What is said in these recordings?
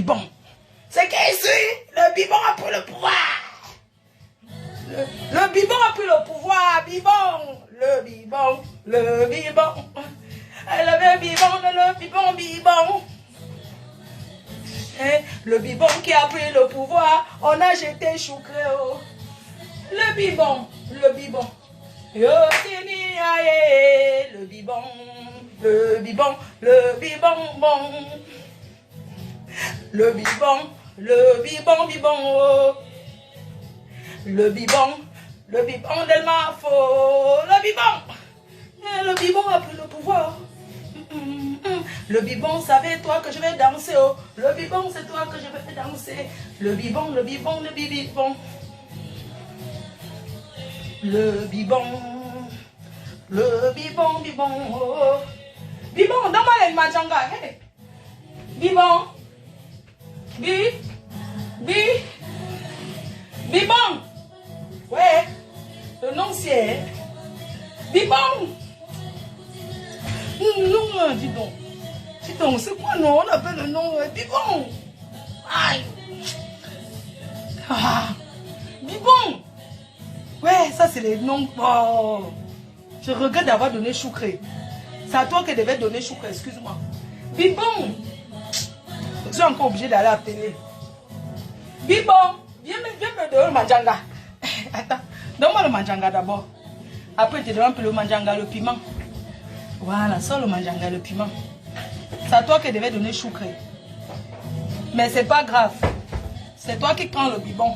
bibon. C'est qui ici? Le bibon a pris le pouvoir. Le bibon a pris le pouvoir, bibon. Le bibon, le bibon. Le bibon, bibon. Le bibon qui a pris le pouvoir, on a jeté choucré. Le bibon, le bibon. Yo, tini, aye, le bibon, le bibon, le bibon, bon. Le bibon, bibon, oh. Le bibon del mafo. Le bibon a pris le pouvoir. Le bibon, savais-toi que je vais danser, oh. Le bibon, c'est toi que je vais danser. Le bibon, le bibon, le bibon. Le bibon, bibon, oh. Bibon, donne-moi les majanga, hey. Bibon, bibon. Ouais, le nom c'est bibon. Non, dis donc. Dis donc, c'est quoi non? On appelle le nom bibon. Aïe. Ah, bibon. Ouais, ça c'est les noms. Oh. Je regrette d'avoir donné choucré. C'est à toi que devais donner choucré, excuse-moi. Bibon. Je suis encore obligé d'aller à la télé. Bibon, viens me donner le manjanga. Attends, donne-moi le manjanga d'abord. Après, tu donnes un peu le manjanga, le piment. Voilà, sors le manjanga, le piment. C'est à toi que devais donner choucré. Mais c'est pas grave. C'est toi qui prends le bibon.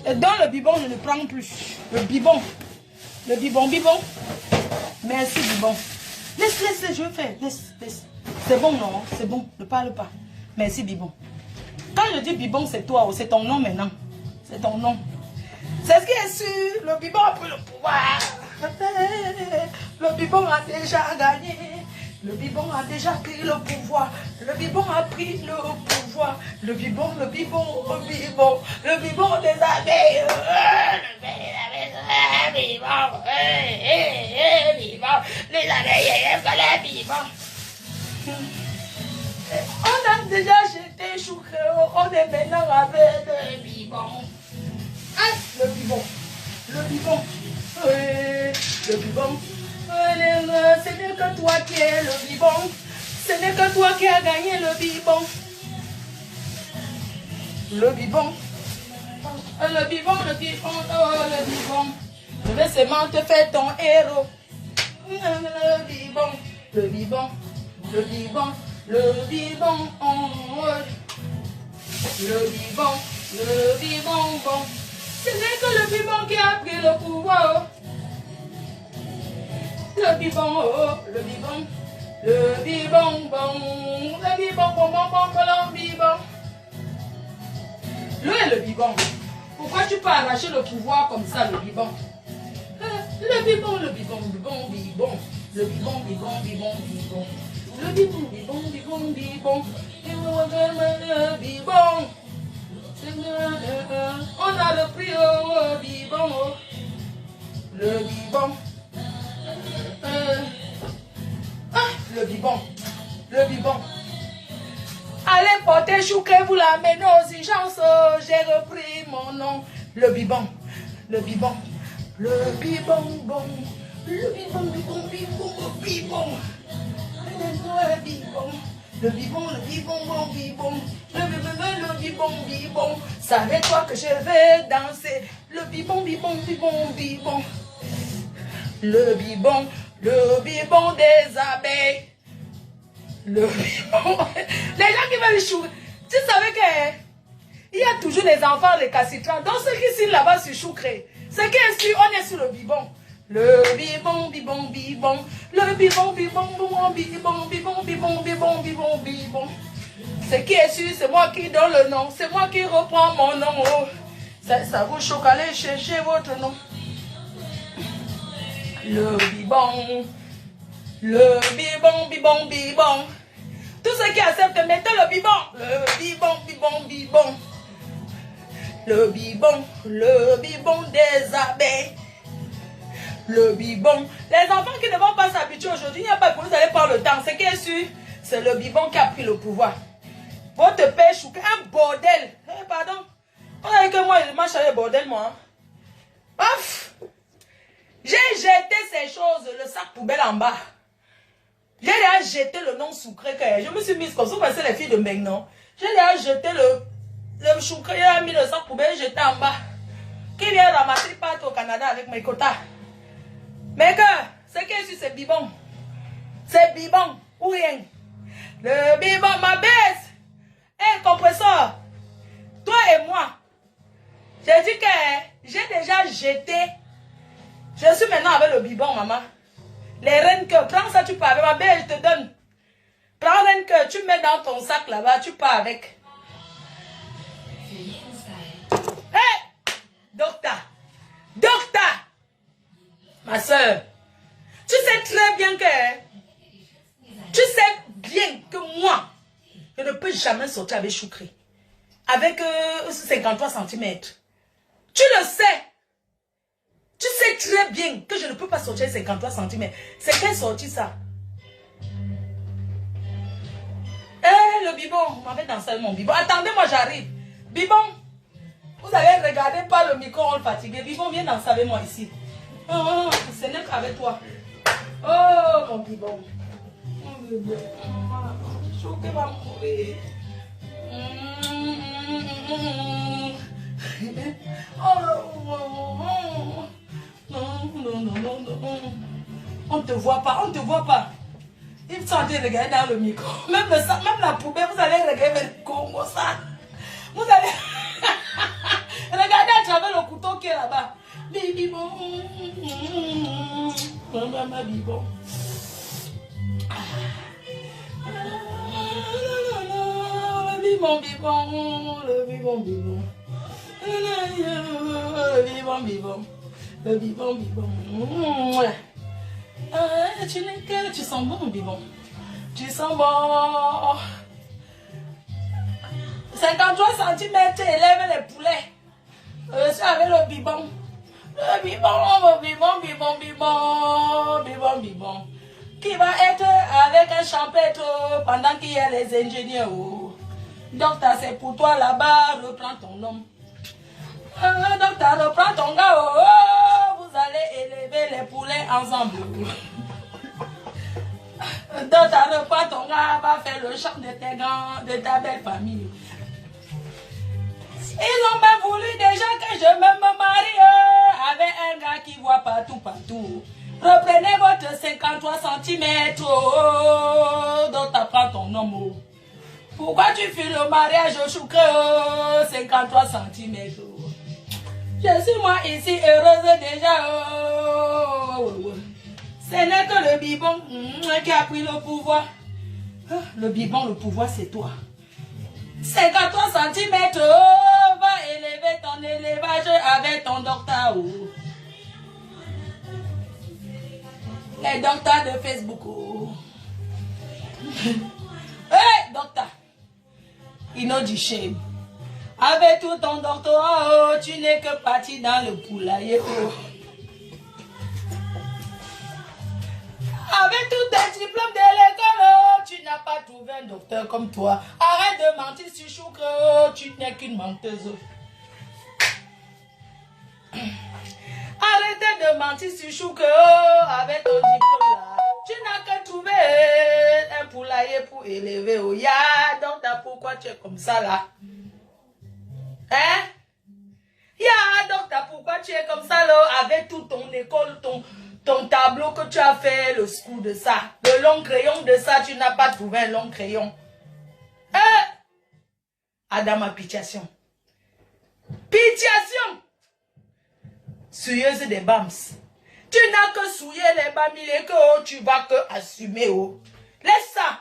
Et dans le bibon, je ne prends plus. Le bibon. Bibon. Merci, bibon. Laisse, je vais faire. Laisse. C'est bon, non? C'est bon, ne parle pas. Merci, bibon. Quand je dis bibon, c'est toi, c'est ton nom maintenant. C'est ton nom. C'est ce qui est sûr. Le bibon a pris le pouvoir. Le bibon a déjà gagné. Le bibon a déjà pris le pouvoir. Le bibon a pris le pouvoir. Le bibon, le bibon des abeilles. Les abeilles aiment les bibons. On a déjà jeté choucré. On est maintenant avec le bibon. Ah, le bibon. Le bibon. Ce n'est que toi qui es le bibon. Ce n'est que toi qui as gagné le bibon. Le bibon. Le bibon. Je vais seulement te faire ton héros. Le bibon. Bon. Ce n'est que le bibon qui a pris le pouvoir. Le bibon, bon. Le bibon. Le bibon. Pourquoi tu peux arracher le pouvoir comme ça, le bibon? Le bibon. Le bibon. On a repris au bibon. Le bibon. Le bibon. Allez porter choucré, vous l'amenez aux urgences. J'ai repris mon nom. Le bibon. Le bibon. Bon. Le bibon. Savais-toi que je vais danser? Le bibon. Le bibon des abeilles. Le bibon. Les gens qui veulent choucrer. Tu savais qu'il y a toujours des enfants récalcitrants. Donc ceux qui signent là-bas sur choucré. Ce qui est sûr, on est sur le bibon. Le bibon. Le bibon. Ce qui est sûr, c'est moi qui donne le nom. C'est moi qui reprends mon nom. Oh. Ça vous choque, allez chercher votre nom. Le bibon. Tous ceux qui acceptent, mettez le bibon. Le bibon. Le bibon des abeilles. Le bibon. Les enfants qui ne vont pas s'habituer aujourd'hui, il n'y a pas que vous allez prendre le temps. Ce qui est sûr, c'est le bibon qui a pris le pouvoir. Votre père chouqué, un bordel. Eh, pardon. On a dit que moi, je marche avec bordel, moi. Ouf. J'ai jeté ces choses, le sac poubelle en bas. J'ai déjà jeté le non sucré que je me suis mise comme ça, parce que les filles de maintenant. J'ai déjà jeté le sucré, j'ai mis le sac poubelle, jeté en bas. Qui vient ramasser partout au Canada avec mes quotas? Mais que, ce qui est sur c'est bibon. C'est bibon, ou rien. Le bibon, ma baisse. Hé, compresseur. Toi et moi. J'ai dit que j'ai déjà jeté. Je suis maintenant avec le bibon, maman. Les reines que, prends ça, tu pars avec ma belle, je te donne. Prends reine que, tu mets dans ton sac là-bas, tu pars avec. Hé! Docteur! Docteur! Ma soeur, tu sais très bien que... Tu sais bien que moi, je ne peux jamais sortir avec Choukri. Avec 53 cm. Tu le sais. Tu sais très bien que je ne peux pas sortir 53 cm. C'est quelle sortie ça? Eh, le bibon, vous m'avez dansé mon bibon. Attendez-moi, j'arrive. Bibon, vous allez regarder par le micro, on le fatigué. Bibon, viens danser avec moi ici. Oh, ce n'est qu'avec toi. Oh, mon bibon. Mon bébé. Choqué va mourir. Oh, non. On ne te voit pas, on ne te voit pas. Ils sont en train de regarder dans le micro. Même la poubelle, vous allez regarder le Congo, ça. Vous allez regarder à travers le couteau qui est là-bas. Bibon. Maman, bibon. Le bibon. Le bibon. Tu sens bon, bibon. Tu sens bon. 53 cm, élève les poulets. Je suis avec le bibon. Le bibon. Qui va être avec un champêtre pendant qu'il y a les ingénieurs. Donc, c'est pour toi là-bas, reprends ton homme. Docteur, reprends ton gars. Vous allez élever les poulets ensemble. Docteur, reprends ton gars, va faire le chant de tes grands, de ta belle famille. Ils ont bien voulu déjà que je me marie avec un gars qui voit partout. Reprenez votre 53 cm. Docteur, prends ton homme. Pourquoi tu fais le mariage au Choukri 53 cm? Je suis moi ici heureuse déjà. Ce n'est que le bibon qui a pris le pouvoir. Le bibon, le pouvoir, c'est toi. 53 cm, va élever ton élevage avec ton docteur. Les docteurs de Facebook. Hey, docteur. Il n'a dit shame. Avec tout ton doctorat, tu n'es que parti dans le poulailler. Avec tous tes diplômes de l'école, tu n'as pas trouvé un docteur comme toi. Arrête de mentir sur Choukri, tu n'es qu'une menteuse. Arrêtez de mentir sur Choukri avec ton diplôme là. Tu n'as que trouvé un poulailler pour élever. Ya, donc pourquoi tu es comme ça là? Hein? Ya, donc pourquoi tu es comme ça là? Avec tout ton école, ton tableau que tu as fait, le school de ça. Le long crayon de ça, tu n'as pas trouvé un long crayon. Hein? Adama, pitiation. Pitiation! Souilleuse des bams. Tu n'as que souillé les bamilés que tu vas que assumer. Laisse ça.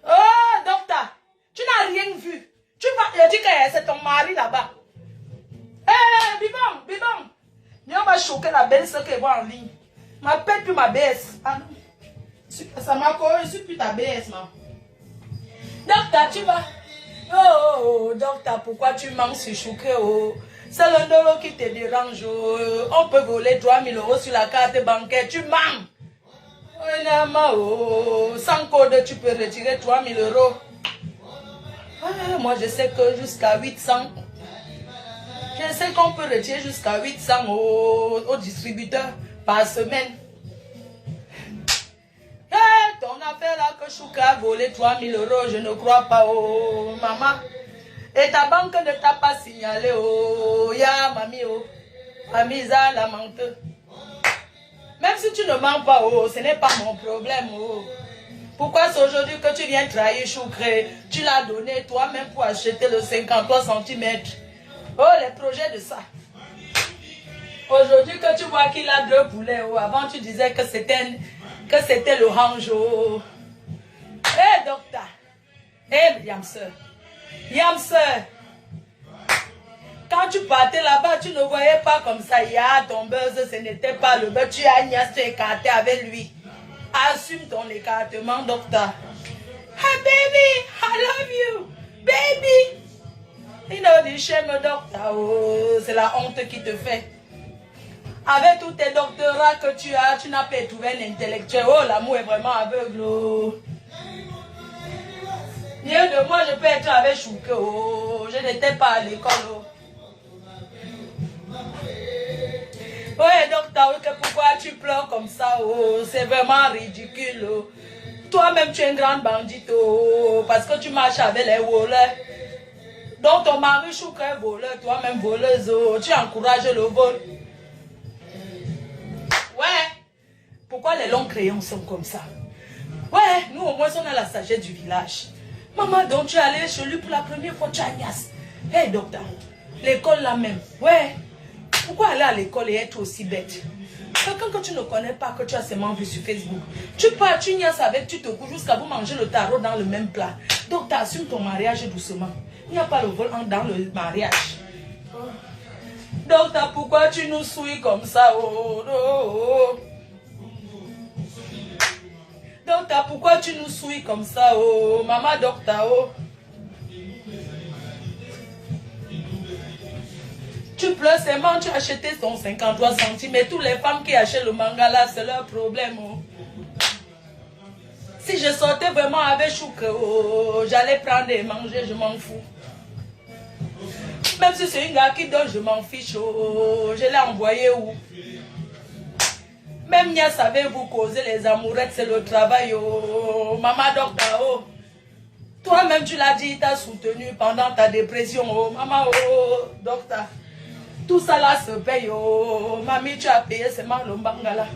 Oh, docteur, tu n'as rien vu. Tu vas dire que c'est ton mari là-bas. Eh, bibon. On va choquer la belle sœur qui va en ligne. M'appelle plus ma BS. Ah non. Ça m'a corrigé, je suis plus ta BS, maman. Docteur, tu vas. Oh, docteur, pourquoi tu manques sur choquer? C'est le dolo qui te dérange. On peut voler 3000 € sur la carte bancaire. Tu manques. Sans code, tu peux retirer 3000 €. Ah, moi, je sais que jusqu'à 800. Je sais qu'on peut retirer jusqu'à 800 au distributeur par semaine. Hey, ton affaire là que Chouka a volé 3000 €, je ne crois pas, oh maman. Et ta banque ne t'a pas signalé, oh ya mamie, oh. Amisa la menteuse. Même si tu ne mens pas, oh, ce n'est pas mon problème, oh. Pourquoi c'est aujourd'hui que tu viens trahir Choukré? Tu l'as donné toi-même pour acheter le 53 cm. Oh, les projets de ça. Aujourd'hui que tu vois qu'il a 2 poulets, oh, avant tu disais que c'était le range, oh. Hé, docteur. Hé, Yamseur. Yamseur. Quand tu partais là-bas, tu ne voyais pas comme ça. Il y a ton buzz, ce n'était pas le buzz. Tu as Agnès, tu es écarté avec lui. Assume ton écartement, docteur. Hey, baby, I love you. Baby. You know, the shame, docteur. Oh, c'est la honte qui te fait. Avec tous tes doctorats que tu as, tu n'as pas trouvé un intellectuel. Oh, l'amour est vraiment aveugle. Oh. Mieux de moi, je peux être avec Chouke. Oh, je n'étais pas à l'école. Oh. Ouais, docteur, pourquoi tu pleures comme ça? Oh, c'est vraiment ridicule. Oh. Toi-même, tu es une grande bandite. Oh, parce que tu marches avec les voleurs. Donc, ton mari Chouke est voleur, toi-même voleuse. Oh, tu encourages le vol. Ouais. Pourquoi les longs crayons sont comme ça? Ouais, nous au moins on a la sagesse du village. Maman, donc tu es allé chez lui pour la première fois, tu as Agnès. Hé, docteur, l'école là même. Ouais. Pourquoi aller à l'école et être aussi bête? Quelqu'un que tu ne connais pas, que tu as seulement vu sur Facebook. Tu pars, tu niaises avec, tu te couches jusqu'à vous manger le tarot dans le même plat. Donc tu assumes ton mariage doucement. Il n'y a pas le vol dans le mariage. Docteur, pourquoi tu nous souilles comme ça? Oh, oh, oh. Docteur, pourquoi tu nous souilles comme ça? Oh, maman, docteur, oh. Tu pleures seulement, tu as acheté ton 53 centimes. Et toutes les femmes qui achètent le manga là, c'est leur problème. Oh. Si je sortais vraiment avec Chouk, oh, j'allais prendre et manger, je m'en fous. Même si c'est une gars qui donne, je m'en fiche. Oh, je l'ai envoyé où? Même Nia savait vous causer les amourettes, c'est le travail. Oh, maman docteur, oh. Toi-même, tu l'as dit, il t'a soutenu pendant ta dépression. Oh, maman, oh, docteur. Tout ça là se paye. Oh, mamie, tu as payé seulement le bangala.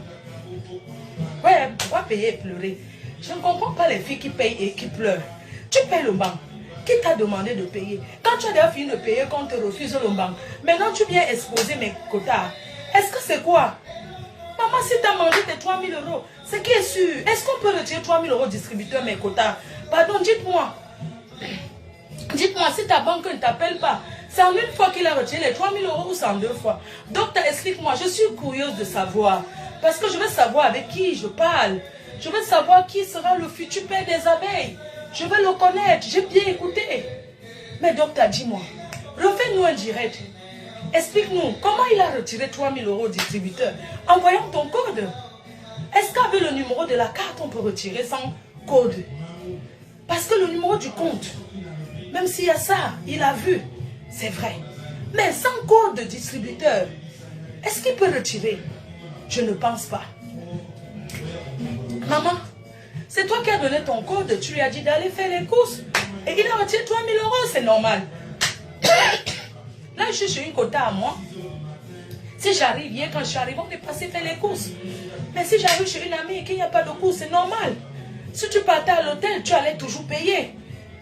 Ouais, pourquoi payer et pleurer? Je ne comprends pas les filles qui payent et qui pleurent. Tu payes le banc. Qui t'a demandé de payer? Quand tu as déjà fini de payer, qu'on te refuse le banc. Maintenant, tu viens exposer mes quotas. Est-ce que c'est quoi? Maman, si tu as mangé tes 3000 €, c'est qui est sûr? Est-ce qu'on peut retirer 3000 € distributeur mes quotas? Pardon, dites-moi. Dites-moi, si ta banque ne t'appelle pas, c'est en une fois qu'il a retiré les 3000 € ou c'est en 2 fois? Docteur, explique-moi, je suis curieuse de savoir. Parce que je veux savoir avec qui je parle. Je veux savoir qui sera le futur père des abeilles. Je veux le connaître, j'ai bien écouté. Mais docteur, dis-moi, refais-nous un direct. Explique-nous, comment il a retiré 3000 € au distributeur en voyant ton code? Est-ce qu'avec le numéro de la carte, on peut retirer sans code? Parce que le numéro du compte, même s'il y a ça, il a vu, c'est vrai. Mais sans code de distributeur, est-ce qu'il peut retirer? Je ne pense pas. Maman, c'est toi qui as donné ton code, tu lui as dit d'aller faire les courses. Et il a retiré 3000 €, c'est normal. Là, je suis sur une quota à moi. Si j'arrive, hier, quand je suis arrivée, on est passé faire les courses. Mais si j'arrive chez une amie et qu'il n'y a pas de courses, c'est normal. Si tu partais à l'hôtel, tu allais toujours payer.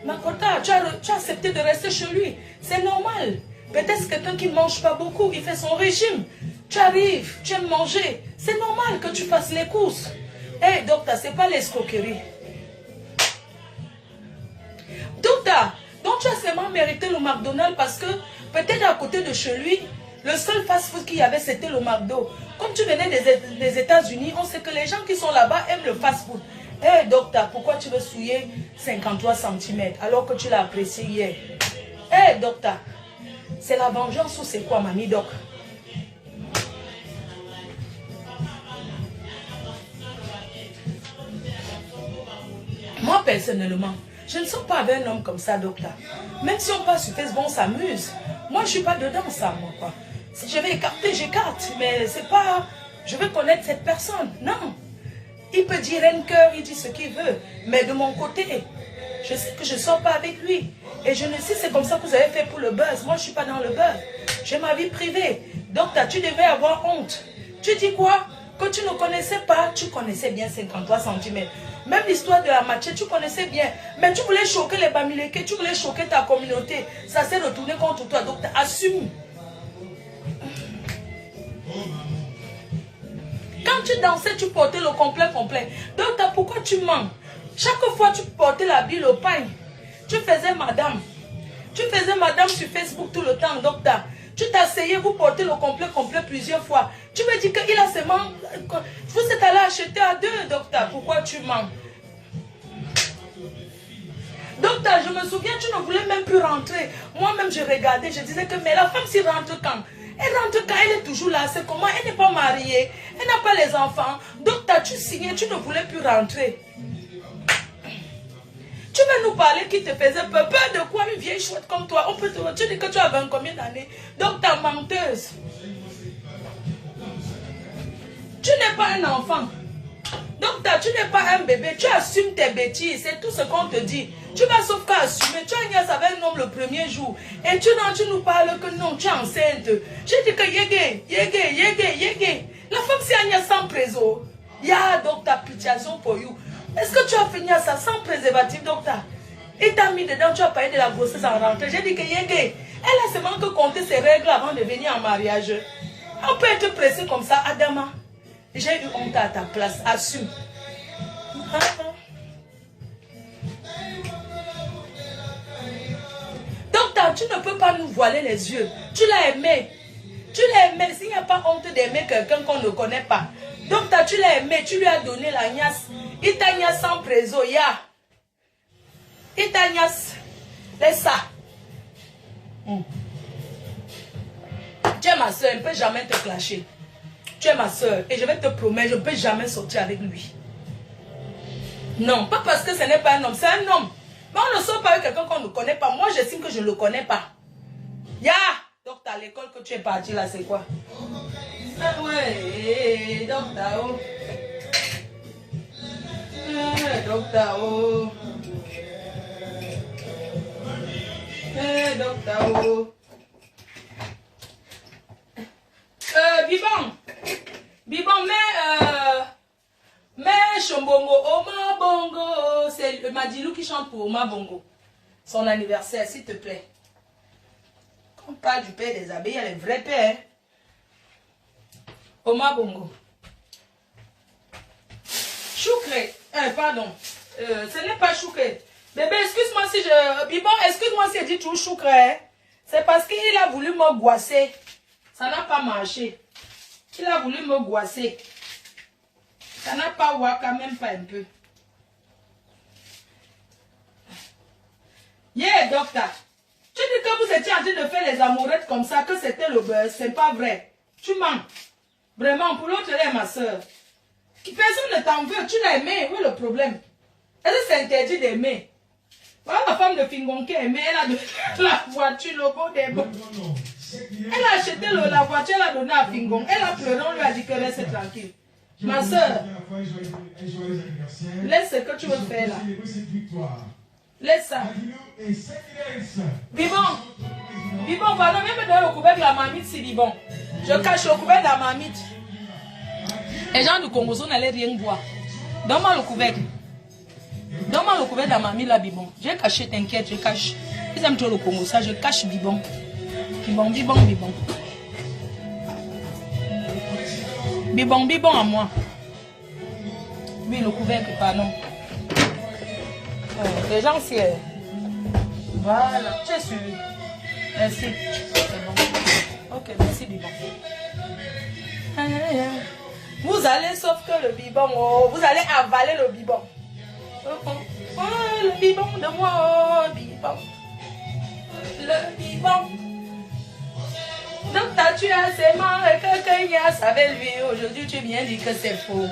Ma quota, tu as accepté de rester chez lui. C'est normal. Peut-être quelqu'un qui ne mange pas beaucoup, il fait son régime. Tu arrives, tu aimes manger. C'est normal que tu fasses les courses. Hé, docteur, ce n'est pas l'escroquerie. Docteur, donc tu as seulement mérité le McDonald's parce que peut-être à côté de chez lui, le seul fast-food qu'il y avait, c'était le McDo. Comme tu venais des États-Unis, on sait que les gens qui sont là-bas aiment le fast-food. Hé, docteur, pourquoi tu veux souiller 53 cm alors que tu l'as apprécié hier? Hé, docteur, c'est la vengeance ou c'est quoi, mamie doc? Moi, personnellement, Je ne sors pas avec un homme comme ça, docteur. Même si on passe sur Facebook, on s'amuse. Moi, je ne suis pas dedans, ça, moi, quoi. Si je vais écarter, j'écarte. Mais c'est pas... Je veux connaître cette personne. Non. Il peut dire un cœur, il dit ce qu'il veut. Mais de mon côté, je sais que je ne sors pas avec lui. Et je ne sais, c'est comme ça que vous avez fait pour le buzz. Moi, je ne suis pas dans le buzz. J'ai ma vie privée. Docteur, tu devais avoir honte. Tu dis quoi? Que tu ne connaissais pas, tu connaissais bien 53 cm. Même l'histoire de la machette, tu connaissais bien. Mais tu voulais choquer les Bamileke, tu voulais choquer ta communauté. Ça s'est retourné contre toi. Donc, assume. Quand tu dansais, tu portais le complet. Donc, pourquoi tu mens? Chaque fois, tu portais la bille au pain. Tu faisais madame. Tu faisais madame sur Facebook tout le temps, docteur. Tu t'asseyais, vous portez le complet plusieurs fois. Tu me dis qu'il a seulement... Vous êtes allé acheter à 2, docteur. Pourquoi tu mens? Docteur, je me souviens, tu ne voulais même plus rentrer. Moi-même, je regardais, je disais que, mais la femme s'y rentre quand? Elle rentre quand? Elle est toujours là. C'est comment? Elle n'est pas mariée. Elle n'a pas les enfants. Docteur, tu signais, tu ne voulais plus rentrer. Tu veux nous parler qui te faisait peur? Peur de quoi? Une vieille chouette comme toi. On peut te... Tu dis que tu as 20 combien d'années? Docteur, menteuse. Tu n'es pas un enfant. Docteur, tu n'es pas un bébé. Tu assumes tes bêtises. C'est tout ce qu'on te dit. Tu vas sauf qu'à assumer. Tu as niaise avec un homme le premier jour. Et tu nous parles que non, tu es enceinte. Je dis que yégué. La femme c'est niaise sans préso. Ya, docteur, pitiation pour you. Est-ce que tu as fini à ça sans préservatif, docteur? Et t'as mis dedans, tu as parlé de la grossesse en rentrée. J'ai dit que yégué. Elle a seulement que compter ses règles avant de venir en mariage. On peut être pressé comme ça, Adama. J'ai eu honte à ta place, assume. Docteur, tu ne peux pas nous voiler les yeux. Tu l'as aimé. Tu l'as aimé. S'il n'y a pas honte d'aimer quelqu'un qu'on ne connaît pas. Docteur, tu l'as aimé. Tu lui as donné la niasse. Il t'a niasse sans préso, ya. Il t'a niasse. Laisse ça. Tu es ma soeur, elle ne peut jamais te clasher. Tu es ma soeur et je vais te promettre, je ne peux jamais sortir avec lui. Non, pas parce que ce n'est pas un homme, c'est un homme. Mais on ne sort pas avec quelqu'un qu'on ne connaît pas. Moi, j'estime que je ne le connais pas. Ya! Donc, à l'école que tu es parti là, c'est quoi? Ah ouais, docteur. Docteur. Docteur. Bibon, mais Chombongo, Oma Bongo, c'est Madilou qui chante pour Oma Bongo. Son anniversaire, s'il te plaît. Quand on parle du père des abeilles, il y a le vrai père. Oma Bongo. Choukré, pardon, ce n'est pas Choukré. Bébé, excuse-moi si je... Bibon, excuse-moi si je dis tout Choukré. C'est parce qu'il a voulu me goisser. Ça n'a pas marché. Il a voulu me goisser. Ça n'a pas quand même pas un peu. Yeah, docteur. Tu dis que vous étiez en train de faire les amourettes comme ça, que c'était le beurre. C'est pas vrai. Tu mens. Vraiment, pour l'autre, elle est ma soeur. Personne ne t'en veut. Tu l'as aimé. Où est le problème? Est-ce que c'est interdit d'aimer? Voilà la femme de Fingon qui a aimé. Elle a donné la voiture, le beau des beaux. Elle a acheté la voiture, elle a donné à Fingon. Elle a pleuré, on lui a dit que reste tranquille. Ma soeur, laisse ce que tu veux faire là. Laisse ça. Bibon, pardon, même donner le couvert de la marmite, c'est Bibon. Je cache le couvert de la marmite. Les gens du Congo n'allaient rien voir. Donne-moi le couvert. Donne-moi le couvert de la marmite là, Bibon. J'ai caché, t'inquiète, je cache. Ils aiment trop le Congo, ça, je cache Bibon. Bibon. Bibon à moi. Oui, le couvercle, pardon. Les gens, c'est... Voilà, tu es sûr. Merci. C'est bon. Ok, merci, Bibon. Vous allez, sauf que le Bibon, oh, vous allez avaler le Bibon. Oh, le Bibon de moi, oh, Bibon. Le Bibon. Donc, tu as ces mains et quelqu'un savait lui. Aujourd'hui, tu viens dire que c'est faux.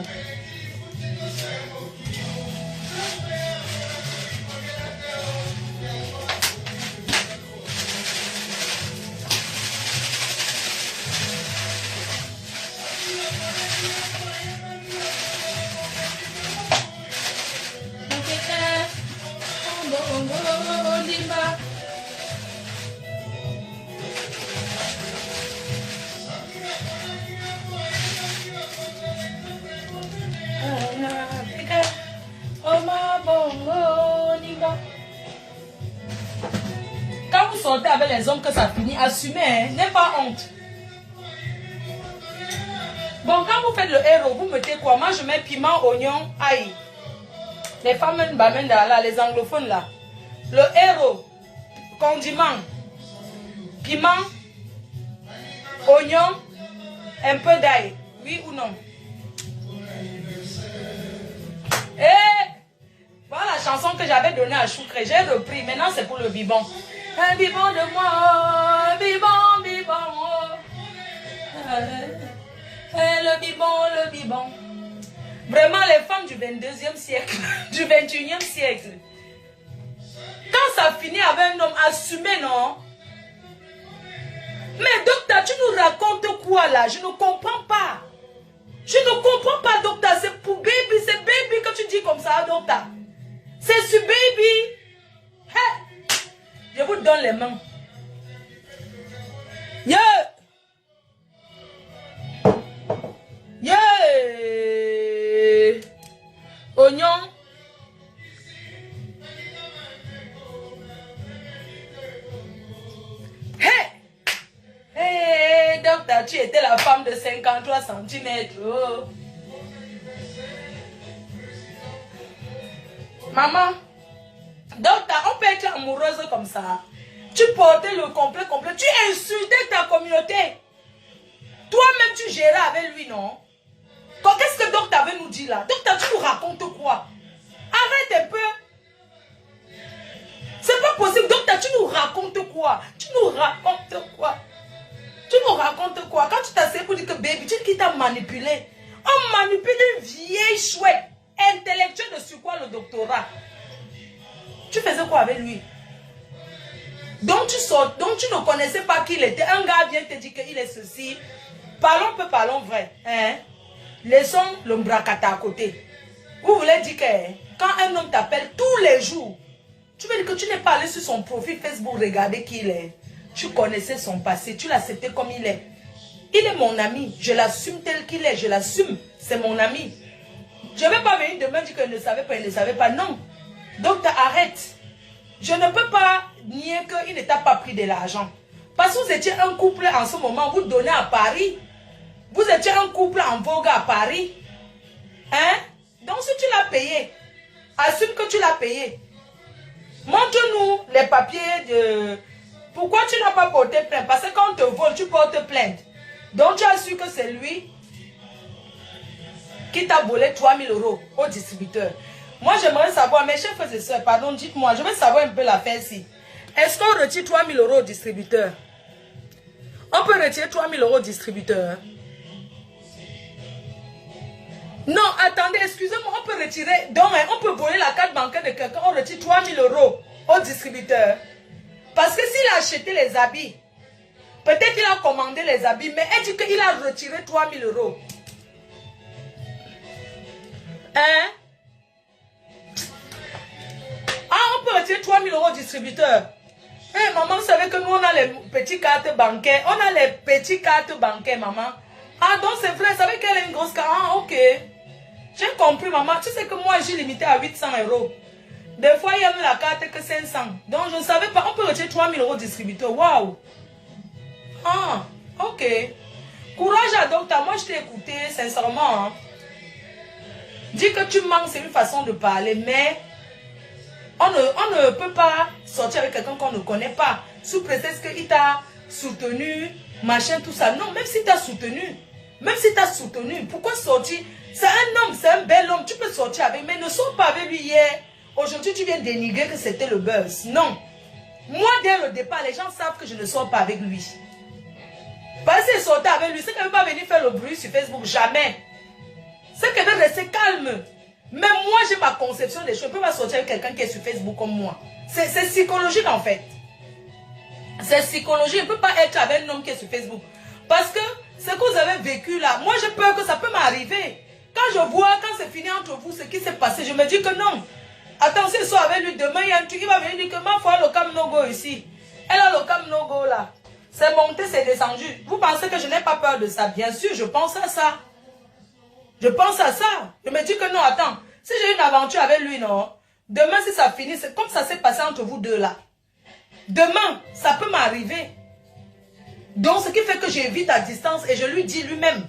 sortez avec les hommes que ça finit, assumez, hein, n'ayez pas honte. Bon, quand vous faites le héros, vous mettez quoi? Moi, je mets piment, oignon, ail. Les femmes, là, les anglophones, là. Le héros, condiment, piment, oignon, un peu d'ail. Oui ou non? Et voilà la chanson que j'avais donnée à Choukre. J'ai repris. Maintenant, c'est pour le bibon. Un bibon de moi, oh, bibon, bibon. Oh. Le bibon, le bibon. Vraiment, les femmes du 22e siècle, du 21e siècle. Quand ça finit avec un homme assumé, non? Mais docteur, tu nous racontes quoi là? Je ne comprends pas. Je ne comprends pas, docteur. C'est pour baby, c'est baby que tu dis comme ça, docteur. C'est sur baby. Hey. Je vous donne les mains. Yeah. Yeah. Oignon. Hey. Hey, docteur, tu étais la femme de 53 cm. Oh. Maman, docteur, on peut être amoureuse comme ça. Tu portais le complet. Tu insultais ta communauté. Toi-même, tu gérais avec lui, non? Qu'est-ce que docteur avait nous dit là? Docteur, tu nous racontes quoi? Arrête un peu. C'est pas possible. Docteur, tu nous racontes quoi? Tu nous racontes quoi? Tu nous racontes quoi? Quand tu t'assieds pour dire que baby, tu dis qu'il t'a manipulé. On manipule une vieille chouette intellectuelle de sur quoi le doctorat. Tu faisais quoi avec lui? Donc tu ne connaissais pas qui il était. Un gars vient te dire qu'il est ceci. Parlons peu, parlons vrai. Hein? Laissons l'ombracata à côté. Vous voulez dire que quand un homme t'appelle tous les jours, tu veux dire que tu n'es pas allé sur son profil Facebook regarder qui il est. Tu connaissais son passé, tu l'acceptais comme il est. Il est mon ami, je l'assume tel qu'il est, je l'assume, c'est mon ami. Je ne vais pas venir demain dire qu'il ne savait pas, il ne savait pas, non. Donc arrête. Je ne peux pas nier qu'il ne t'a pas pris de l'argent. Parce que vous étiez un couple en ce moment, vous donnez à Paris. Vous étiez un couple en vogue à Paris. Hein? Donc si tu l'as payé, assume que tu l'as payé. Montre-nous les papiers de... Pourquoi tu n'as pas porté plainte? Parce que quand on te vole, tu portes plainte. Donc tu as su que c'est lui qui t'a volé 3 000 € au distributeur. Moi j'aimerais savoir, mes chers frères et sœurs, pardon, dites-moi, je veux savoir un peu l'affaire-ci. Est-ce qu'on retire 3 000 € au distributeur? On peut retirer 3 000 € au distributeur. Non, attendez, excusez-moi, on peut retirer, donc on peut voler la carte bancaire de quelqu'un, on retire 3 000 € au distributeur. Parce que s'il a acheté les habits, peut-être qu'il a commandé les habits, mais elle dit qu'il a retiré 3 000 €. Hein? Ah, on peut retirer 3 000 € au distributeur. Hey, maman, vous savez que nous, on a les petites cartes bancaires. On a les petites cartes bancaires, maman. Ah, donc c'est vrai, vous savez qu'elle a une grosse carte. Ah, ok. J'ai compris, maman. Tu sais que moi, j'ai limité à 800 €. Des fois, il y a même la carte que 500. Donc, je ne savais pas. On peut retirer 3 000 € au distributeur. Waouh. Ah, ok. Courage à docteur. Moi, je t'ai écouté, sincèrement. Hein. Dis que tu manques, c'est une façon de parler, mais on ne peut pas sortir avec quelqu'un qu'on ne connaît pas. Sous prétexte qu'il t'a soutenu, machin, tout ça. Non, même si t'as soutenu, pourquoi sortir? C'est un homme, c'est un bel homme. Tu peux sortir avec, mais ne sors pas avec lui hier. Aujourd'hui, tu viens dénigrer que c'était le buzz. Non. Moi, dès le départ, les gens savent que je ne sors pas avec lui. Parce qu'il sortait avec lui, c'est qu'elle ne va pas venir faire le bruit sur Facebook. Jamais. C'est qu'elle veut rester calme. Mais moi, j'ai ma conception des choses. Je ne peux pas sortir avec quelqu'un qui est sur Facebook comme moi. C'est psychologique, en fait. C'est psychologique. Je ne peux pas être avec un homme qui est sur Facebook. Parce que ce que vous avez vécu là, moi, j'ai peur que ça peut m'arriver. Quand je vois, quand c'est fini entre vous, ce qui s'est passé, je me dis que non. Attention, il soit avec lui demain, il y a un truc, il va venir dire que ma foi, le cam no go ici. Elle a le cam no go là. C'est monté, c'est descendu. Vous pensez que je n'ai pas peur de ça? Bien sûr, je pense à ça. Je pense à ça. Je me dis que non, attends. Si j'ai une aventure avec lui, non. Demain, si ça finit, c'est comme ça s'est passé entre vous deux là. Demain, ça peut m'arriver. Donc, ce qui fait que j'évite à distance et je lui dis lui-même.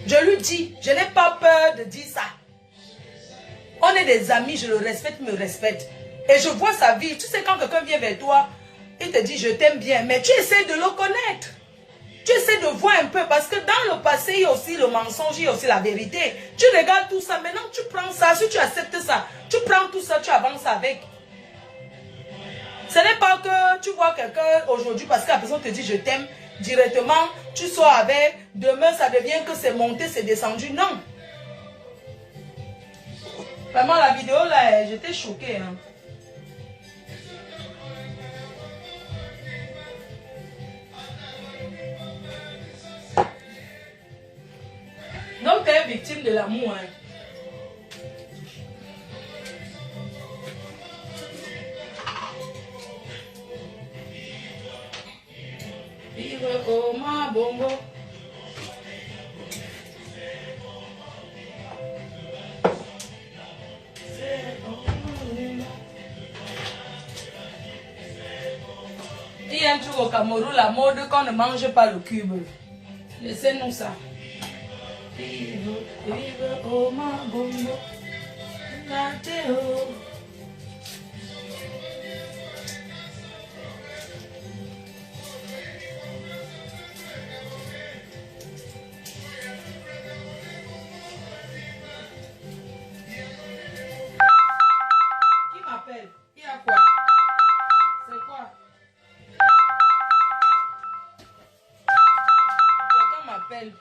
Je lui dis, je n'ai pas peur de dire ça. On est des amis, je le respecte, il me respecte. Et je vois sa vie. Tu sais, quand quelqu'un vient vers toi, il te dit, je t'aime bien. Mais tu essaies de le connaître. Tu essaies de voir un peu. Parce que dans le passé, il y a aussi le mensonge, il y a aussi la vérité. Tu regardes tout ça. Maintenant, tu prends ça. Si tu acceptes ça, tu prends tout ça, tu avances avec. Ce n'est pas que tu vois quelqu'un aujourd'hui parce que la personne te dit, je t'aime. Directement, tu sors avec. Demain, ça devient que c'est monté, c'est descendu. Non. Vraiment, la vidéo, là, j'étais choquée. Hein. Donc, tu es victime de l'amour. Hein. Vive au ma bongo. Il y a un truc au Cameroun, la mode qu'on ne mange pas le cube. Laissez-nous ça. Vive au ma bongo. La théo. Il y a quoi? C'est quoi? Quelqu'un m'appelle.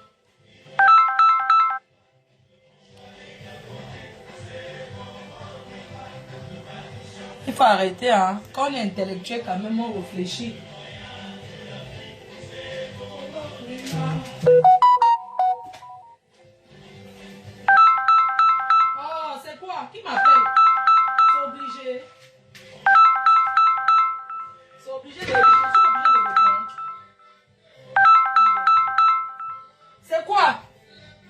Il faut arrêter, hein. Quand on est intellectuel, quand même, on réfléchit. Oh, c'est quoi? Qui m'appelle? C'est obligé. C'est obligé de répondre. C'est quoi?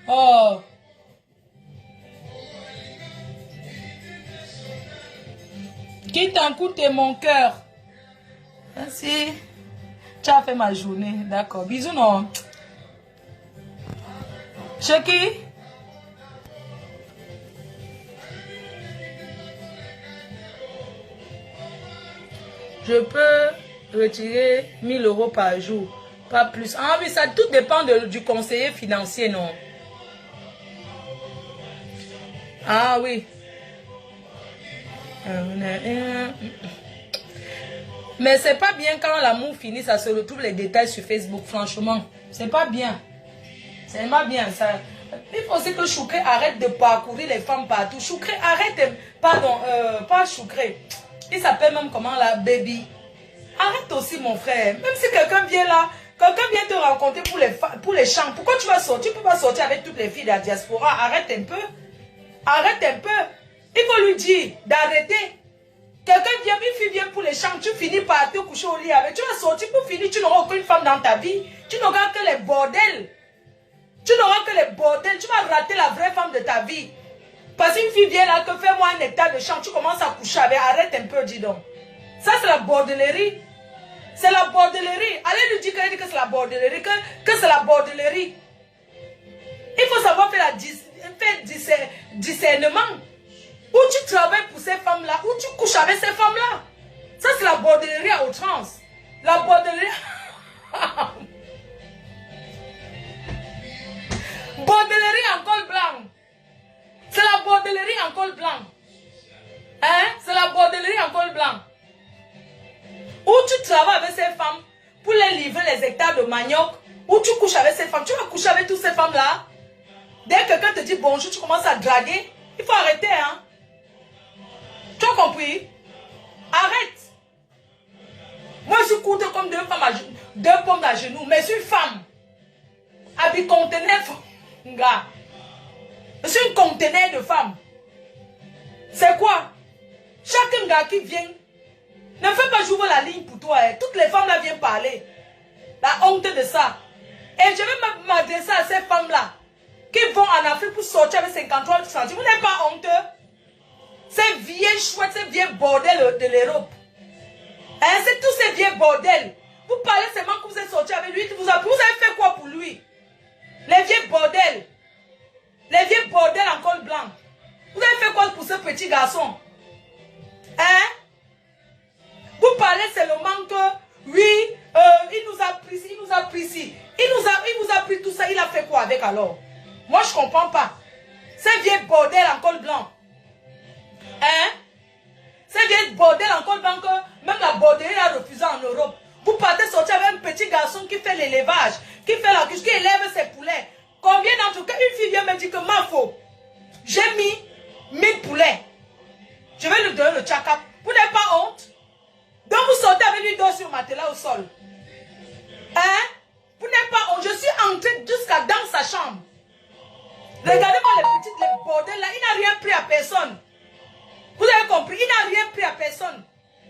Oh. Qui t'encoute mon cœur. Merci. Tu as fait ma journée. D'accord. Bisous, non. Chez qui? Je peux retirer 1000 € par jour. Pas plus. Ah oui, ça tout dépend du conseiller financier, non? Ah oui. Mais c'est pas bien quand l'amour finit, ça se retrouve les détails sur Facebook, franchement. C'est pas bien. C'est pas bien ça. Il faut aussi que Choukré arrête de parcourir les femmes partout. Choukré arrête, pardon, pas Choukré. Il s'appelle même comment là, Baby. Arrête aussi mon frère. Même si quelqu'un vient là, quelqu'un vient te rencontrer pour les chants. Pourquoi tu vas sortir? Tu peux pas sortir avec toutes les filles de la diaspora. Arrête un peu. Arrête un peu. Il faut lui dire d'arrêter. Quelqu'un vient, une fille vient pour les chants, tu finis par te coucher au lit avec. Tu vas sortir pour finir, tu n'auras aucune femme dans ta vie. Tu n'auras que les bordels. Tu n'auras que les bordels. Tu vas rater la vraie femme de ta vie. Parce qu'une fille vient là, que fais-moi un état de chant, tu commences à coucher avec. Arrête un peu, dis donc. Ça, c'est la bordellerie. C'est la bordellerie. Allez lui dire que c'est la bordellerie, que c'est la bordellerie. Il faut savoir faire discernement. Où tu travailles pour ces femmes-là, où tu couches avec ces femmes-là. Ça, c'est la bordellerie à outrance. La bordellerie... bordellerie en col blanc. C'est la bordellerie en col blanc. Hein? C'est la bordellerie en col blanc. Où tu travailles avec ces femmes pour les livrer les hectares de manioc. Où tu couches avec ces femmes. Tu vas coucher avec toutes ces femmes-là. Dès que quelqu'un te dit bonjour, tu commences à draguer. Il faut arrêter, hein. Tu as compris? Arrête. Moi, je suis courte comme deux pommes à genoux. Mais je suis une femme. Habit conteneur. Je suis une conteneur de femme. C'est quoi? Chaque gars qui vient, ne fais pas j'ouvre la ligne pour toi. Hein. Toutes les femmes là viennent parler. La honte de ça. Et je vais m'adresser à ces femmes-là qui vont en Afrique pour sortir avec 53 centimes. Vous n'êtes pas honteux? Ces vieilles chouettes, ces vieilles bordels de l'Europe. Hein, c'est tous ces vieux bordels. Vous parlez seulement que vous êtes sorti avec lui. Vous avez fait quoi pour lui? Les vieux bordels. Les vieux bordels en col blanc. Vous avez fait quoi pour ce petit garçon? Hein? Vous parlez seulement que, oui, il nous a pris ci, il nous a pris ci. Il vous a pris tout ça. Il a fait quoi avec alors? Moi, je ne comprends pas. Ces vieux bordels en col blanc. Hein? Ces vieux bordels en col blanc que même la borderie a refusé en Europe. Vous partez sortir avec un petit garçon qui fait l'élevage, qui fait la cuisine, qui élève ses poulets. Combien d'entre cas, une fille vient me dire que ma faux, j'ai mis 1000 poulets. Je vais lui donner le tchakap. Vous n'avez pas honte? Donc vous sortez avec lui dos sur matelas au sol. Hein? Vous n'avez pas honte? Je suis entrée jusqu'à dans sa chambre. Regardez-moi les bordels là. Il n'a rien pris à personne. Vous avez compris? Il n'a rien pris à personne.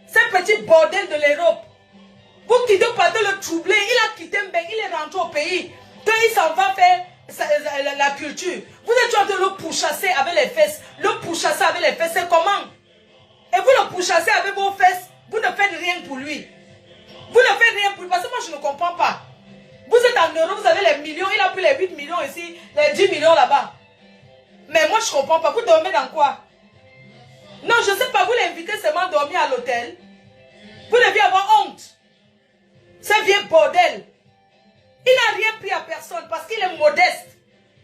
Ces petits bordels de l'Europe. Vous quittez partez le troubler. Il a quitté Mbeng. Il est rentré au pays. Quand il s'en va faire la culture. Vous êtes en train de le pourchasser avec les fesses. Le pourchasser avec les fesses, c'est comment? Et vous le pourchassez avec vos fesses. Vous ne faites rien pour lui. Vous ne faites rien pour lui. Parce que moi, je ne comprends pas. Vous êtes en Europe, vous avez les millions. Il a pris les 8 millions ici, les 10 millions là-bas. Mais moi, je ne comprends pas. Vous dormez dans quoi? Non, je ne sais pas. Vous l'invitez seulement à dormir à l'hôtel. Vous devez avoir honte. C'est vieux bordel. Il n'a rien pris à personne parce qu'il est modeste.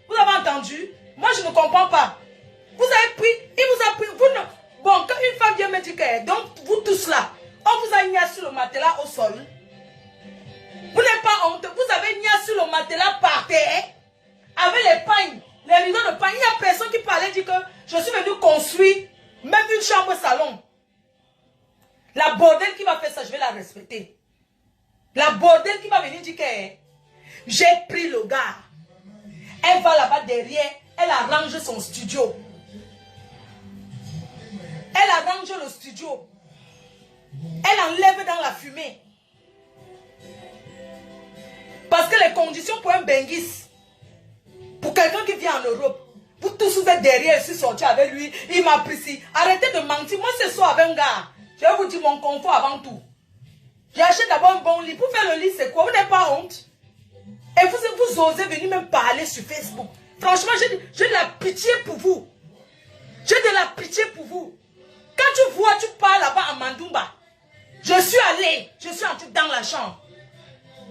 Vous avez entendu? Moi, je ne comprends pas. Vous avez pris, il vous a pris. Vous ne, bon, quand une femme vient me dire que, donc, vous tous là, on vous a mis sur le matelas au sol. Vous n'êtes pas honte. Vous avez mis sur le matelas par terre, avec les pagnes, les rideaux de pagne. Il n'y a personne qui parlait, dit que je suis venu construire même une chambre salon. La bordel qui va faire ça, je vais la respecter. La bordel qui va venir dire que j'ai pris le gars. Elle va là-bas derrière, elle arrange son studio. Elle arrange le studio. Elle enlève dans la fumée. Parce que les conditions pour un benguis, pour quelqu'un qui vient en Europe, vous tous vous êtes derrière, je suis sorti avec lui, il m'a pris ici. Arrêtez de mentir. Moi, ce soir avec un gars, je vais vous dire mon confort avant tout. J'ai acheté d'abord un bon lit. Pour faire le lit, c'est quoi? Vous n'avez pas honte? Et vous osez venir même parler sur Facebook. Franchement, j'ai de la pitié pour vous. J'ai de la pitié pour vous. Quand tu vois, tu parles là-bas à Mandumba. Je suis allé, je suis entré dans la chambre.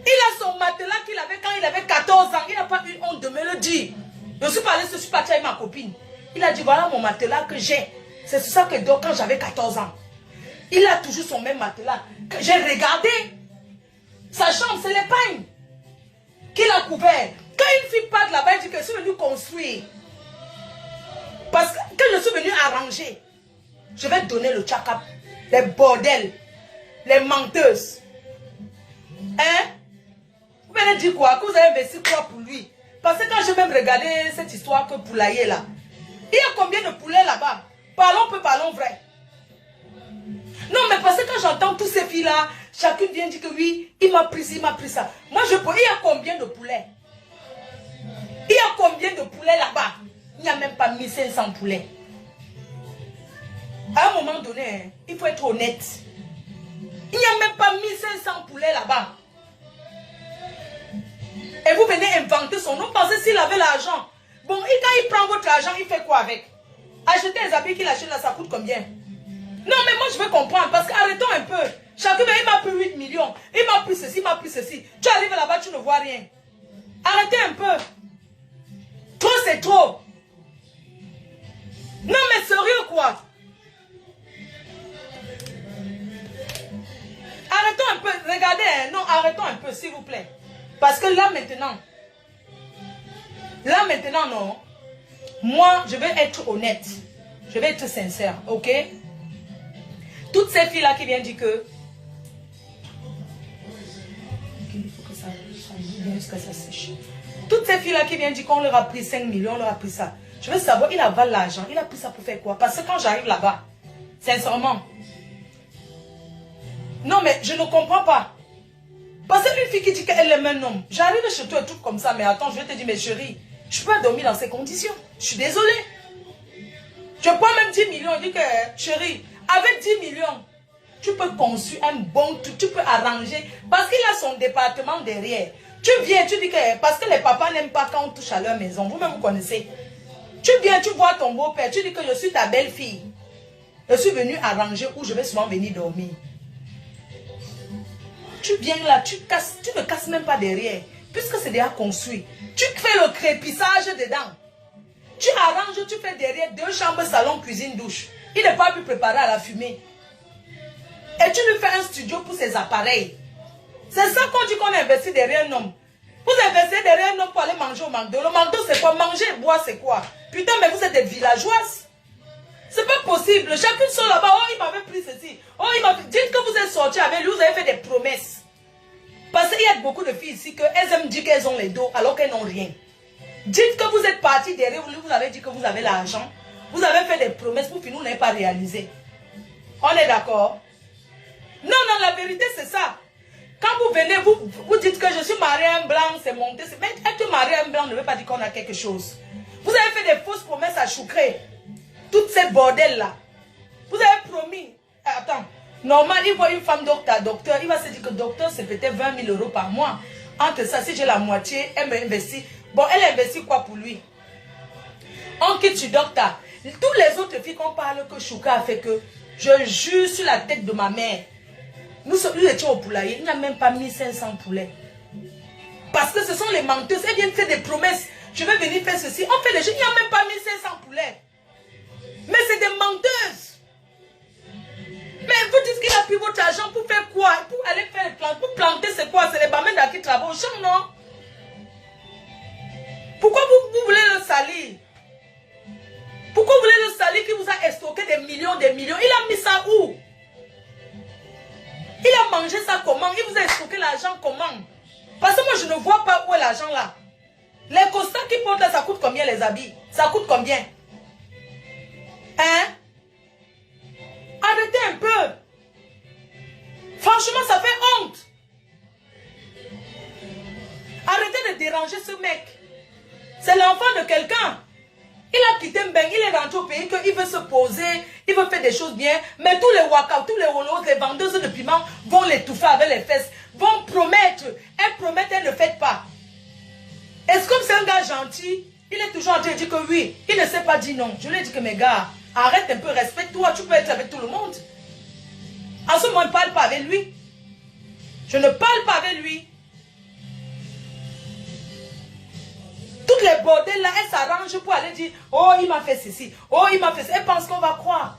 Il a son matelas qu'il avait quand il avait 14 ans. Il n'a pas eu honte de me le dire. Je suis pas allé, je suis parti avec ma copine. Il a dit, voilà mon matelas que j'ai. C'est sur ça que je dors quand j'avais 14 ans. Il a toujours son même matelas. J'ai regardé. Sa chambre, c'est l'épargne qu'il a couvert. Quand une fille part là-bas, elle dit que je suis venu construire. Parce que quand je suis venu arranger, je vais donner le tchakap. Les bordels. Les menteuses. Hein? Vous venez dire quoi? Que vous avez investi quoi pour lui? Parce que quand j'ai même regardé cette histoire que poulailler là, il y a combien de poulets là-bas? Parlons vrai. Non, mais parce que quand j'entends tous ces filles-là, chacune vient dire que oui, il m'a pris ci, il m'a pris ça. Moi, il y a combien de poulets? Il y a combien de poulets là-bas? Il n'y a même pas 1500 poulets. À un moment donné, il faut être honnête. Il n'y a même pas 1500 poulets là-bas. Et vous venez inventer son nom parce que s'il avait l'argent. Bon, quand il prend votre argent, il fait quoi avec? Acheter les habits qu'il achète là, ça coûte combien? Non, mais moi je veux comprendre parce qu'arrêtons un peu. Chacun, il m'a pris 8 millions. Il m'a pris ceci, il m'a pris ceci. Tu arrives là-bas, tu ne vois rien. Arrêtez un peu. Trop, c'est trop. Non, mais sérieux quoi? Arrêtons un peu. Regardez, hein. Non, arrêtons un peu, s'il vous plaît. Parce que là maintenant, non. Moi, je vais être honnête. Je vais être sincère, ok? Toutes ces filles-là qui viennent dire que... Il faut que ça jusqu'à ça sèche. Toutes ces filles-là qui viennent dire qu'on leur a pris 5 millions, on leur a pris ça. Je veux savoir, il avale l'argent. Il a pris ça pour faire quoi? Parce que quand j'arrive là-bas, sincèrement... Non, mais je ne comprends pas. Parce qu'une fille qui dit qu'elle aime un homme, j'arrive chez toi et tout comme ça, mais attends, je vais te dire, mais chérie, je peux pas dormir dans ces conditions. Je suis désolée. Je prends même 10 millions, je dis que, chérie, avec 10 millions, tu peux construire un bon truc, tu peux arranger. Parce qu'il a son département derrière. Tu viens, tu dis que parce que les papas n'aiment pas quand on touche à leur maison. Vous-même, vous connaissez. Tu viens, tu vois ton beau-père, tu dis que je suis ta belle-fille. Je suis venue arranger où je vais souvent venir dormir. Tu viens là, tu ne casses même pas derrière. Puisque c'est déjà construit. Tu fais le crépissage dedans. Tu arranges, tu fais derrière 2 chambres, salon, cuisine, douche. Il n'est pas plus préparé à la fumée. Et tu lui fais un studio pour ses appareils. C'est ça qu'on dit qu'on investit derrière un homme. Vous investissez derrière un homme pour aller manger au McDo. Le McDo c'est quoi? Manger et boire c'est quoi? Putain, mais vous êtes des villageoises. C'est pas possible. Chacune sort là-bas. Oh, il m'avait pris ceci. Oh, il m'avait... Dites que vous êtes sorti avec lui, vous avez fait des promesses. Parce qu'il y a beaucoup de filles ici qu'elles aiment dire qu'elles ont les dos alors qu'elles n'ont rien. Dites que vous êtes parti derrière, vous avez dit que vous avez l'argent. Vous avez fait des promesses pour finir, vous n'avez pas réalisé. On est d'accord? Non, non, la vérité c'est ça. Quand vous venez, vous dites que je suis marié à un blanc, c'est monté. Mais être marié à un blanc ne veut pas dire qu'on a quelque chose. Vous avez fait des fausses promesses à Choukré. Toutes ces bordels-là. Vous avez promis. Attends. Normal, il voit une femme docteur, il va se dire que docteur, c'est peut-être 20 000 € par mois. Entre ça, si j'ai la moitié, elle m'investit. Bon, elle investit quoi pour lui? On quitte sur docteur. Toutes les autres filles qu'on parle que Chouka a fait que, je jure sur la tête de ma mère, nous étions au poulailler, il n'y a même pas 1500 poulets. Parce que ce sont les menteuses, elles viennent faire des promesses. Je vais venir faire ceci. On fait les choses, il n'y a même pas 1500 poulets. Mais c'est des menteuses. Mais vous dites qu'il a pris votre argent pour faire quoi? Pour aller faire les plantes. Pour planter, c'est quoi? C'est les bamènes qui travaillent au champ, non? Pourquoi vous voulez le salir? Pourquoi vous voulez le salir qui vous a estoqué des millions, des millions? Il a mis ça où? Il a mangé ça comment? Il vous a estoqué l'argent comment? Parce que moi, je ne vois pas où est l'argent là. Les costards qui portent là, ça coûte combien les habits? Ça coûte combien? Hein? Arrêtez un peu. Franchement, ça fait honte. Arrêtez de déranger ce mec. C'est l'enfant de quelqu'un. Il a quitté Mbeng, il est rentré au pays, qu'il veut se poser, il veut faire des choses bien. Mais tous les waka, tous les holos, les vendeuses de piment vont l'étouffer avec les fesses. Vont promettre. Elles promettent, elles ne font pas. Est-ce que c'est un gars gentil? Il est toujours en train de dire que oui. Il ne sait pas dire non. Je lui ai dit que mes gars, arrête un peu, respecte-toi, tu peux être avec tout le monde. En ce moment, je ne parle pas avec lui. Je ne parle pas avec lui. Toutes les bordels là, elles s'arrangent pour aller dire, oh, il m'a fait ceci, oh, il m'a fait ça. Elles pensent qu'on va croire.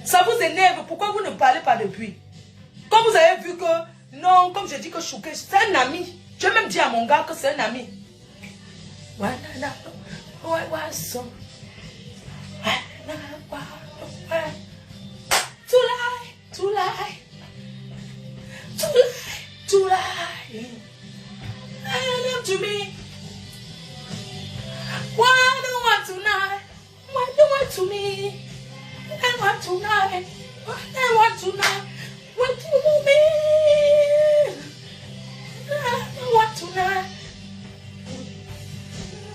Ça vous énerve, pourquoi vous ne parlez pas depuis? Comme vous avez vu que, non, comme je dis que Chouké, c'est un ami. Je vais même dire à mon gars que c'est un ami. To lie. To me. Why do you want tonight? Why do you want to me? I want tonight. I want tonight. What do you mean? I want tonight.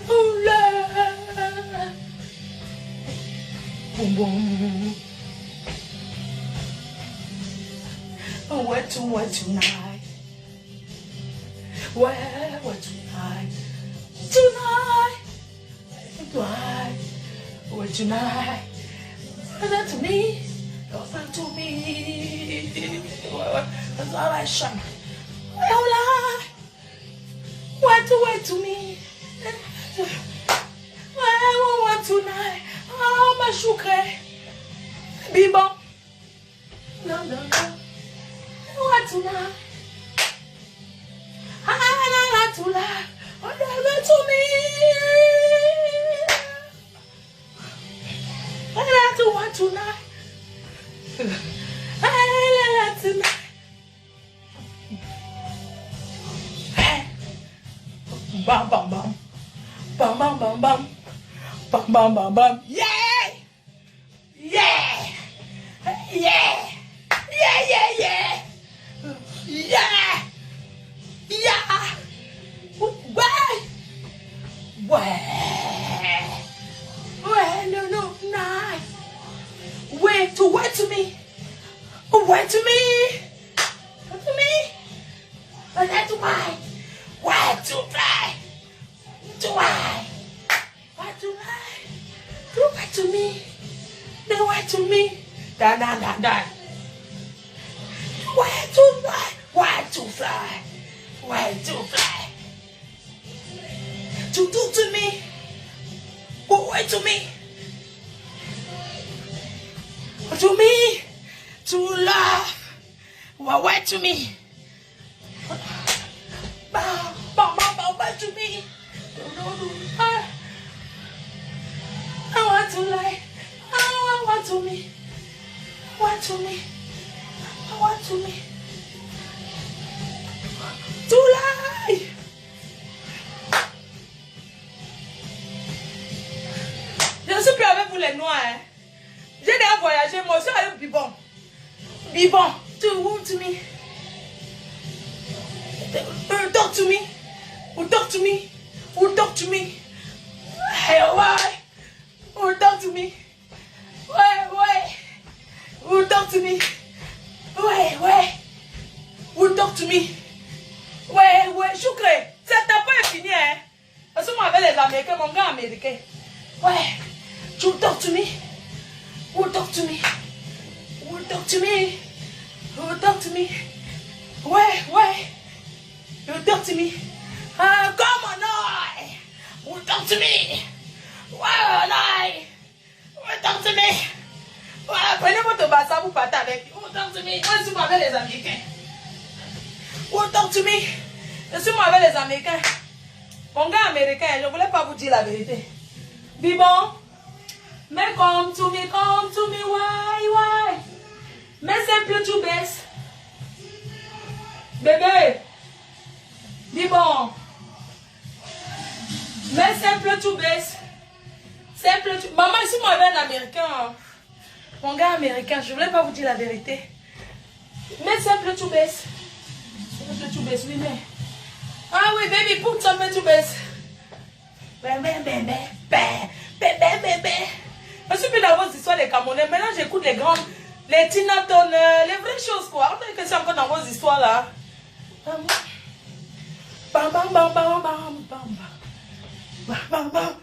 Oh Lord. Boom boom. Oh, what tonight? Where tonight? Tonight. Where tonight? Listen to me. Listen to me. That's all I shine. Oh, where to me? I want tonight. Oh, my sugar. Bibo. No. What tonight? I like to lie. Oh, to me. I like to want tonight. I like tonight. Bam bam bam. Bam bam bam bam. Bam bam bam bam. Yeah! Yeah! Yeah! Yeah! Yeah! Yeah! Where? No, nice. Wait to me. why? Why to fly? To why? Why to lie? Do why to me? Do why to me? Da da da da. Why to fly? Why to fly? Why to fly? To do to me? Why to me? To me? To love? Why to me? Bow, bow, bow, bow, bow to me. I want to lie. I want to me. Want to me. I want to me. To lie. Je suis plus avec vous les noirs. Hein. J'ai déjà voyagé, moi aussi avec Bibon. Bibon, to whom to me? Talk to me. Who talk to me? Who talk to me? Hey, why? Who talk to me? Why? Who talk to me? Why? Who talk to me? Ouais, Choukre, cette tape est finie, hein? Parce que moi avec les Américains, mon gars américain. Ouais, you talk to me? Who talk to me? Who talk to me? Who talk to me? Ouais. You talk to me? Come on, I. Who talk to me? Ouais, I. Who talk to me? Ouais, prenez votre bassin, vous partez avec. Who talk to me? Moi, je suis avec les Américains. Who talk to me? Je suis avec les Américains. Mon gars américain, je ne voulais pas vous dire la vérité. Bibon, mais come to me, why? Mais c'est plus tout baisse. Bébé, Bibon, mais c'est plus tout baisse. C'est plus tout... Maman, ici, moi, avec un américain. Mon gars américain, je ne voulais pas vous dire la vérité. Mais c'est plus tout baisse. C'est plus tout baisse, oui, mais... Ah oui, baby, put some to baisse. Bébé. Je suis plus dans vos histoires les Camerounais. Maintenant, j'écoute les grandes, les Tina Turner, les vraies choses, quoi. On dirait que c'est encore dans vos histoires, là. Bam, bam, bam, bam, bam, bam, bam, bam.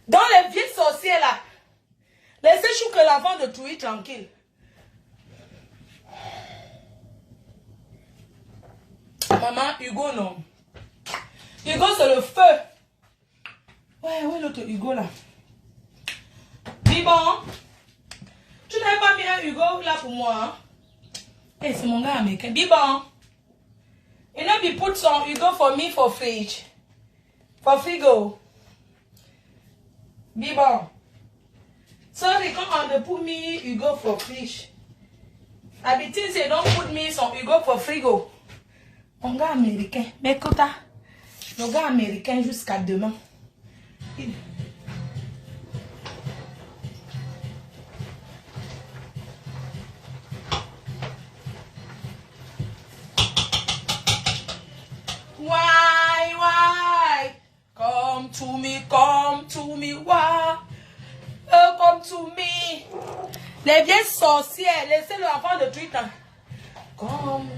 Dans les vieilles sorcières, là, laissez Choukre l'enfant de Touy tranquille. Maman, Hugo, non. Hugo, c'est le feu. Ouais, l'autre Hugo, là. Dis bon. Tu n'avais pas mis un Hugo, là, pour moi, hein? Hey, c'est mon gars américain. Dis bon. You know, we put some Hugo for me for fridge. For frigo. Dis bon. Sorry, come on, they put me Hugo for fridge. I be think they don't put me some Hugo for frigo. Mon gars américain. Mais écoute, mon gars américain jusqu'à demain. Why? Come to me, why? Come to me. Les vieilles sorcières, laissez l'enfant de 8 ans. Come.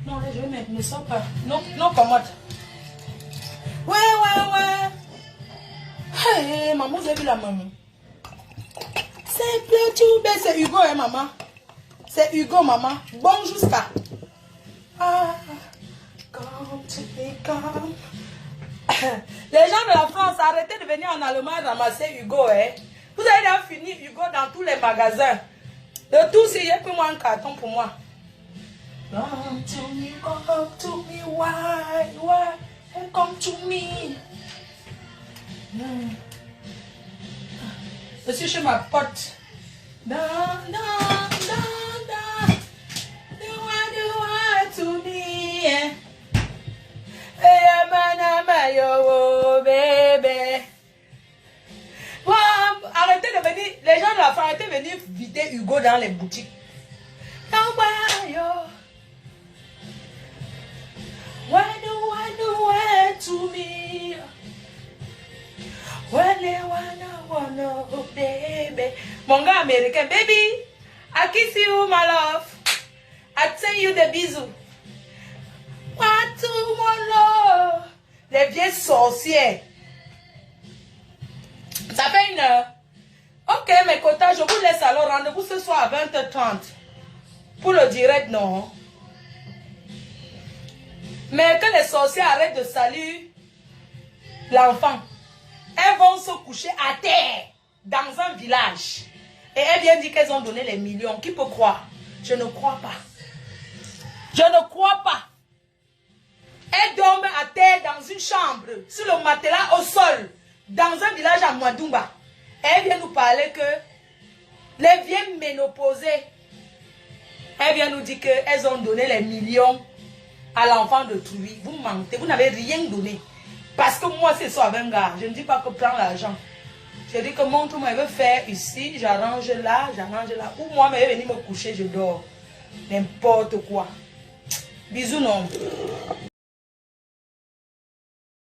Non, là, je vais mettre, ne sors pas. Non, commode. Ouais. Hey, maman, vous avez vu la maman? C'est plus tout bête, c'est Hugo, hein, maman? C'est Hugo, maman. Bon, jusqu'à. Come to me, come. Les gens de la France, arrêtez de venir en Allemagne ramasser Hugo, hein? Vous avez déjà fini Hugo dans tous les magasins. De tout, si j'ai pris moi un carton pour moi. Come to me, why? Come to me. Je suis chez ma pote. Do to me. Bébé. Bon, arrêtez de venir. Les gens de la France, arrêtez de venir vider Hugo dans les boutiques. To me. Baby. Mon gars américain, baby, I kiss you, my love. I send you the bisou. tout mon lot. Les vieilles sorcières. Ça fait 1 heure. Ok, mes quotas, je vous laisse alors. Rendez-vous ce soir à 20h30. Pour le direct, non. Mais que les sorcières arrêtent de saluer l'enfant. Elles vont se coucher à terre dans un village. Et elles viennent dire qu'elles ont donné les millions. Qui peut croire? Je ne crois pas. Je ne crois pas. Elles dorment à terre dans une chambre, sur le matelas au sol, dans un village à Mouadumba. Elle vient nous parler que les vieilles ménopausées, elle vient nous dire qu'elles ont donné les millions à l'enfant de Trouy. Vous mentez, vous n'avez rien donné. Parce que moi, c'est ça avec un gars. Je ne dis pas que prends l'argent. Je dis que montre-moi, il veut faire ici, j'arrange là. Ou moi, je vais venir me coucher, je dors. N'importe quoi. Bisous, non.